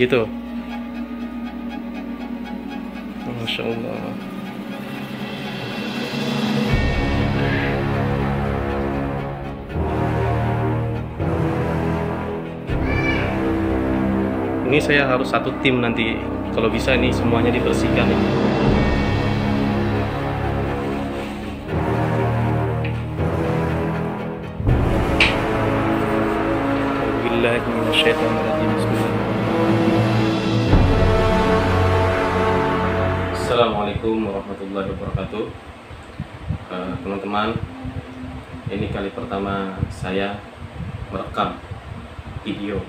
gitu. Masya Allah. Ini saya harus satu tim nanti, kalau bisa ini semuanya dibersihkan ya. Assalamualaikum warahmatullahi wabarakatuh. Teman-teman, ini kali pertama saya merekam video.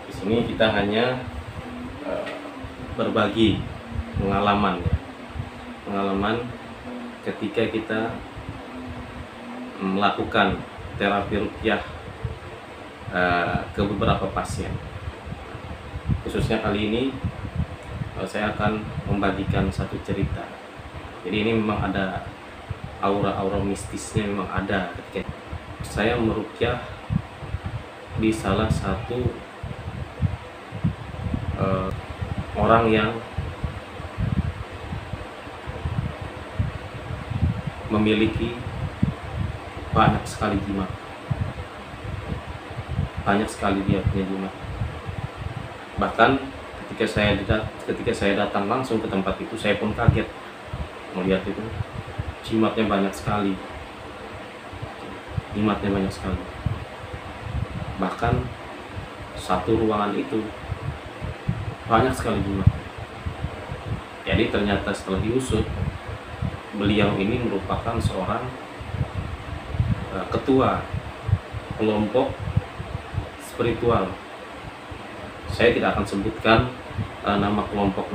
Di sini kita hanya berbagi pengalaman ya. Pengalaman ketika kita melakukan terapi ruqyah ke beberapa pasien. Khususnya kali ini saya akan membagikan satu cerita. Jadi ini memang ada aura-aura mistisnya, memang ada ketika saya meruqyah di salah satu orang yang memiliki banyak sekali jimat. Banyak sekali dia punya jimat. Bahkan ketika saya datang langsung ke tempat itu, saya pun kaget melihat itu jimatnya banyak sekali. Jimatnya banyak sekali. Bahkan satu ruangan itu banyak sekali jimat. Jadi ternyata setelah diusut, beliau ini merupakan seorang ketua kelompok spiritual. Saya tidak akan sebutkan nama kelompok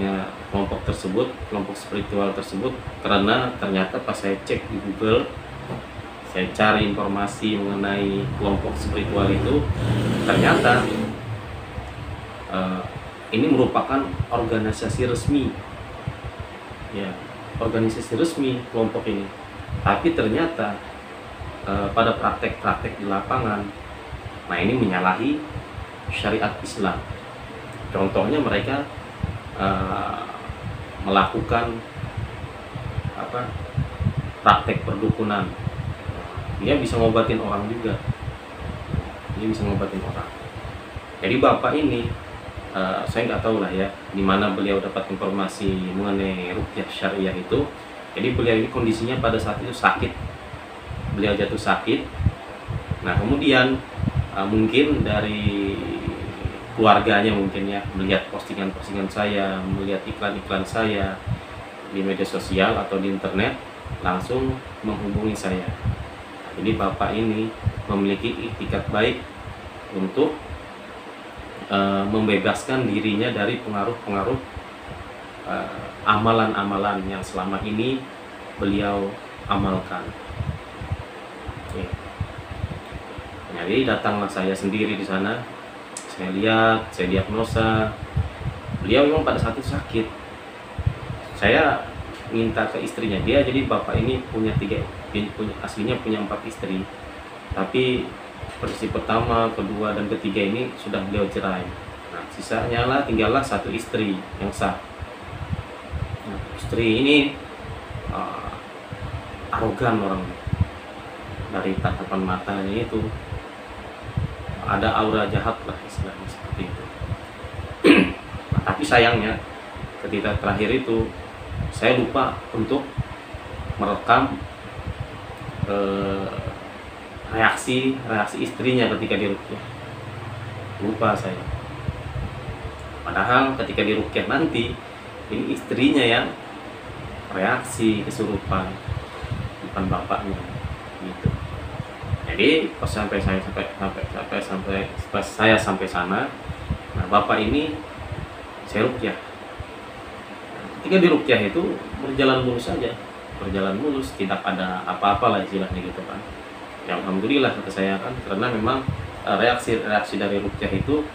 tersebut, kelompok spiritual tersebut, karena ternyata pas saya cek di Google, saya cari informasi mengenai kelompok spiritual itu, ternyata ini merupakan organisasi resmi, ya, organisasi resmi kelompok ini. Tapi ternyata pada praktek-praktek di lapangan, nah ini menyalahi syariat Islam. Contohnya mereka melakukan praktek perdukunan. Dia bisa ngobatin orang juga. Dia bisa ngobatin orang. Jadi bapak ini, saya nggak tahu lah ya, di mana beliau dapat informasi mengenai ruqyah syariah itu. Jadi beliau ini kondisinya pada saat itu sakit. Beliau jatuh sakit. Nah kemudian mungkin dari keluarganya mungkin ya, melihat postingan-postingan saya, melihat iklan-iklan saya di media sosial atau di internet, langsung menghubungi saya. Jadi bapak ini memiliki iktikat baik untuk membebaskan dirinya dari pengaruh-pengaruh amalan-amalan yang selama ini beliau amalkan. Oke. Jadi datanglah saya sendiri di sana. Saya lihat, saya diagnosa. Beliau memang pada saat itu sakit. Saya minta ke istrinya dia. Jadi bapak ini aslinya punya 4 istri. Tapi versi pertama, kedua, dan ketiga ini sudah beliau cerai. Nah, sisanya tinggallah 1 istri yang sah. Nah, istri ini arogan orangnya. Dari tatapan matanya itu ada aura jahat lah, istilahnya seperti itu. Nah, tapi sayangnya ketika terakhir itu saya lupa untuk merekam reaksi istrinya ketika diruqyah. Lupa saya. Padahal ketika diruqyah nanti, ini istrinya yang reaksi kesurupan bukan bapaknya gitu. Jadi pas saya sampai sana, nah bapak ini saya ruqyah. Ketika di ruqyah itu berjalan mulus saja, berjalan mulus, tidak ada apa-apa lah istilahnya gitu kan. Ya alhamdulillah kata saya kan, karena memang reaksi dari ruqyah itu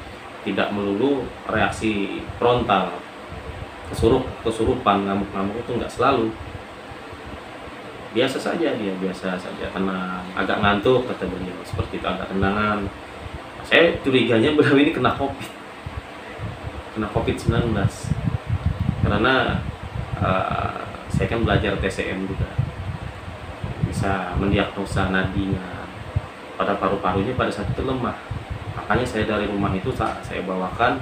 tidak melulu reaksi frontal, kesurupan, ngamuk-ngamuk itu nggak selalu. Biasa saja dia, biasa saja, tenang, agak ngantuk kata beliau, seperti itu, agak tenangan. Saya curiganya beliau ini kena COVID. kena COVID-19 karena saya kan belajar TCM juga, bisa mendiagnosa nadinya pada paru-parunya pada saat itu lemah. Makanya saya dari rumah itu saya bawakan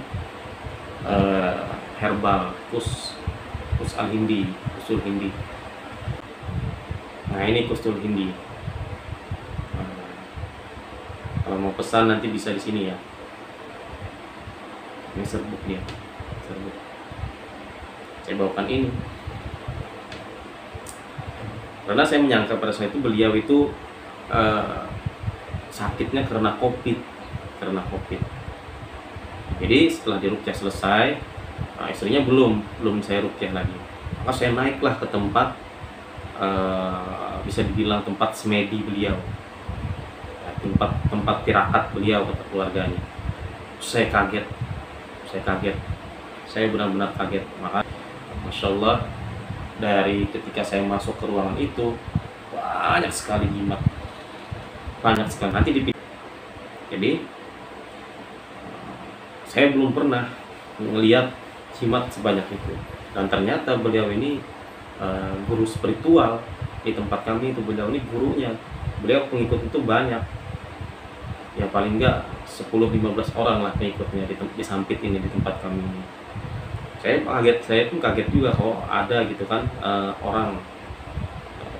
herbal kus al-hindi, kusul hindi. Nah ini kusul hindi. Kalau mau pesan nanti bisa di sini ya. Ini serbuk dia, serbuk. Saya bawakan ini karena saya menyangka pada saat itu beliau itu sakitnya karena COVID. Jadi setelah dirukyah selesai, istrinya belum saya rukyah lagi. Maka saya naiklah ke tempat bisa dibilang tempat semedi beliau, ya, tempat tirakat beliau kata keluarganya. Saya kaget, saya benar-benar kaget. Maka Masya Allah, dari ketika saya masuk ke ruangan itu banyak sekali jimat, banyak sekali. Nanti jadi saya belum pernah melihat jimat sebanyak itu. Dan ternyata beliau ini guru spiritual di tempat kami itu. Beliau ini gurunya, beliau pengikut itu banyak ya, paling enggak 10-15 orang lah pengikutnya di Sampit ini, di tempat kami ini. Saya pun kaget juga kalau ada gitu kan orang,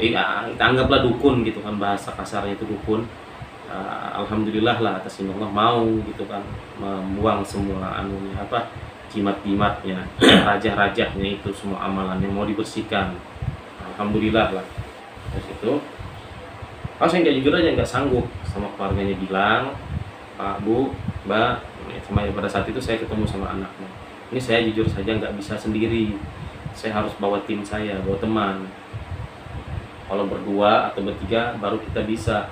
ya kita anggaplah dukun gitu kan, bahasa kasarnya itu dukun. Alhamdulillah lah atas izin Allah mau gitu kan membuang semua jimat-jimatnya, raja-rajanya itu, semua amalan yang mau dibersihkan. Alhamdulillah lah. Terus itu, saya nggak, jujur aja nggak sanggup sama keluarganya, bilang Pak, Bu, Mbak. Sama pada saat itu saya ketemu sama anaknya. Ini saya jujur saja nggak bisa sendiri, saya harus bawa tim saya, bawa teman. Kalau berdua atau bertiga baru kita bisa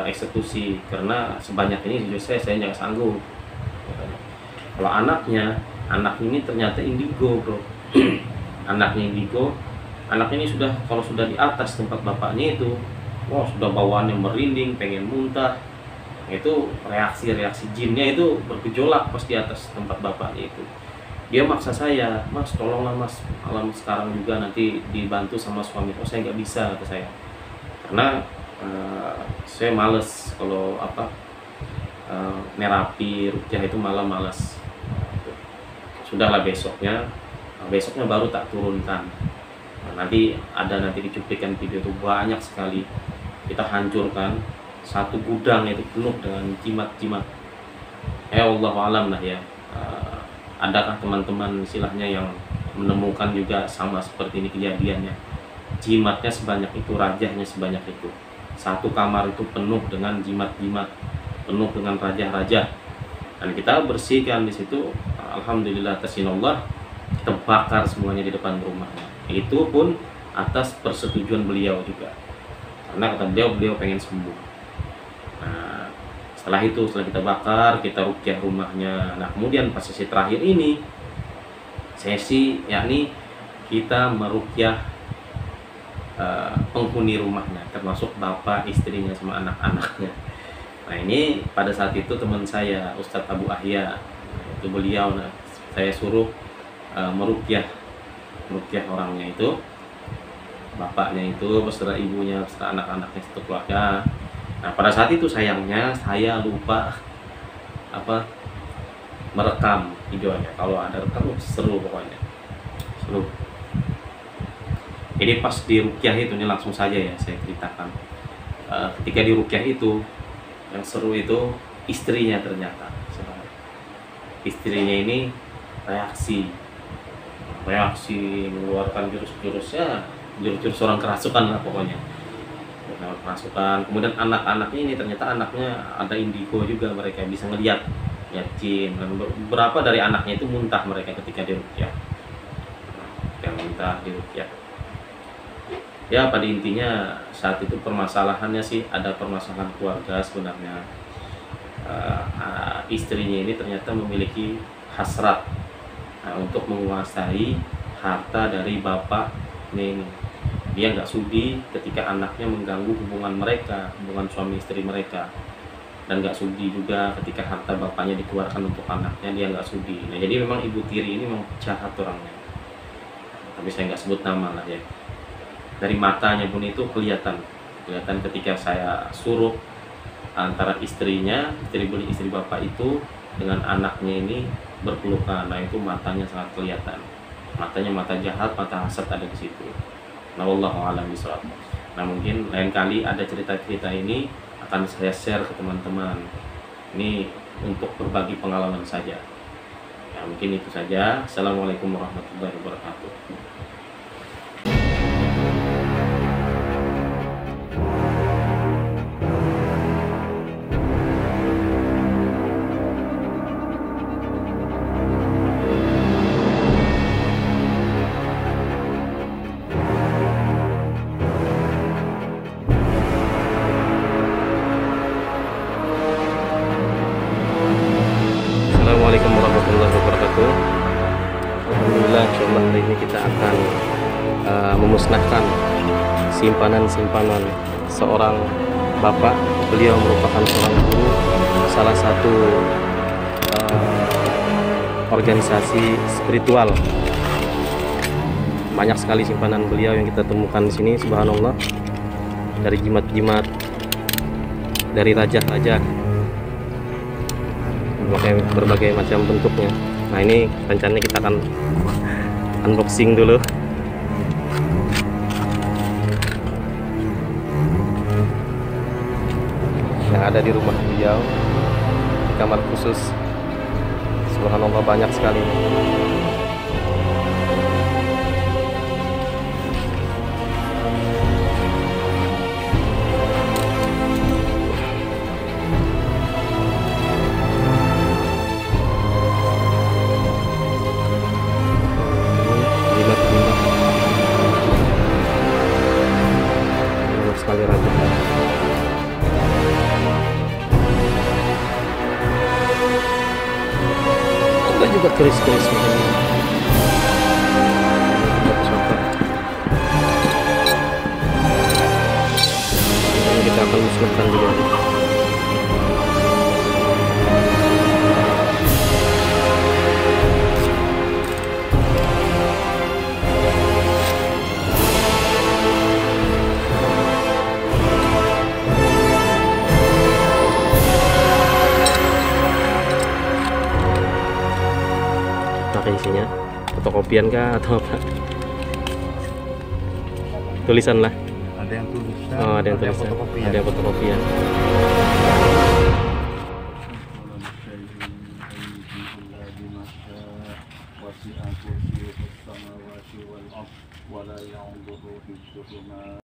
eksekusi, karena sebanyak ini jujur saya nggak sanggup. Kalau anaknya ini ternyata indigo, bro. Anaknya indigo, anaknya ini kalau sudah di atas tempat bapaknya itu, wah sudah bawaannya merinding, pengen muntah. Itu reaksi jinnya itu bergejolak pas di atas tempat bapaknya itu. Dia maksa saya, Mas tolonglah Mas, malam sekarang juga nanti dibantu sama suami. Oh saya nggak bisa, kata saya, karena saya males kalau nerapi rukyah itu malah males. Sudahlah besoknya baru tak turunkan. Nanti dicuplikan video itu, banyak sekali kita hancurkan, satu gudang itu penuh dengan jimat-jimat. Allah alam lah ya. Adakah teman-teman istilahnya yang menemukan juga sama seperti ini kejadiannya? Jimatnya sebanyak itu, rajahnya sebanyak itu. Satu kamar itu penuh dengan jimat-jimat, penuh dengan raja-raja. Dan kita bersihkan di situ. Alhamdulillah atas izin Allah, kita bakar semuanya di depan rumahnya. Itu pun atas persetujuan beliau juga, karena kata beliau pengen sembuh. Nah, setelah kita bakar, kita rukyah rumahnya. Nah kemudian pas sesi terakhir ini, yakni kita merukyah penghuni rumahnya, termasuk bapak, istrinya, sama anak-anaknya. Nah ini pada saat itu teman saya Ustadz Abu Ahya, itu beliau, saya suruh merukyah orangnya itu, bapaknya itu beserta ibunya, beserta anak-anaknya, satu keluarga. Nah pada saat itu sayangnya saya lupa merekam videonya. Kalau ada rekam seru, pokoknya seru. Jadi pas di rukyah itu, ini langsung saja ya saya ceritakan. Ketika di rukyah itu, yang seru itu istrinya, ternyata istrinya ini reaksi mengeluarkan jurus-jurusnya, jurus orang kerasukan lah pokoknya. Kerasukan. Kemudian anak-anaknya ini ternyata anaknya ada indigo juga, mereka bisa ngelihat jin. Dan beberapa dari anaknya itu muntah mereka ketika di rukyah. Yang muntah di rukyah. Ya pada intinya saat itu permasalahannya sih ada permasalahan keluarga sebenarnya. Istrinya ini ternyata memiliki hasrat untuk menguasai harta dari bapaknya ini. Dia nggak sudi ketika anaknya mengganggu hubungan mereka, hubungan suami istri mereka. dan nggak sudi juga ketika harta bapaknya dikeluarkan untuk anaknya, dia nggak sudi. Nah jadi memang ibu tiri ini memang jahat orangnya, tapi saya nggak sebut nama lah ya. Dari matanya pun itu kelihatan ketika saya suruh antara istrinya, istri bapak itu dengan anaknya ini berpelukan. Nah itu matanya sangat kelihatan, matanya mata jahat, mata hasad ada di situ. Nah wallahu a'lam bishawab. Nah mungkin lain kali ada cerita-cerita ini akan saya share ke teman-teman. Ini untuk berbagi pengalaman saja. Ya mungkin itu saja. Assalamualaikum warahmatullahi wabarakatuh. Assalamualaikum warahmatullahi wabarakatuh. Alhamdulillah, insyaallah hari ini kita akan memusnahkan simpanan-simpanan seorang bapak. Beliau merupakan seorang guru salah satu organisasi spiritual. Banyak sekali simpanan beliau yang kita temukan di sini, subhanallah. Dari jimat-jimat, dari raja-raja, berbagai macam bentuknya. Nah ini rencananya kita akan unboxing dulu. Yang ada di rumah beliau, di kamar khusus. Subhanallah, banyak sekali. Sekali raja. Ada juga keris-keris ini. Ini kita akan musnahkan juga. Pakai isinya fotokopian kah atau apa? Tulisan lah. Ada yang tulisan, Oh, ada yang tulisan, fotokopian. ada yang fotokopian.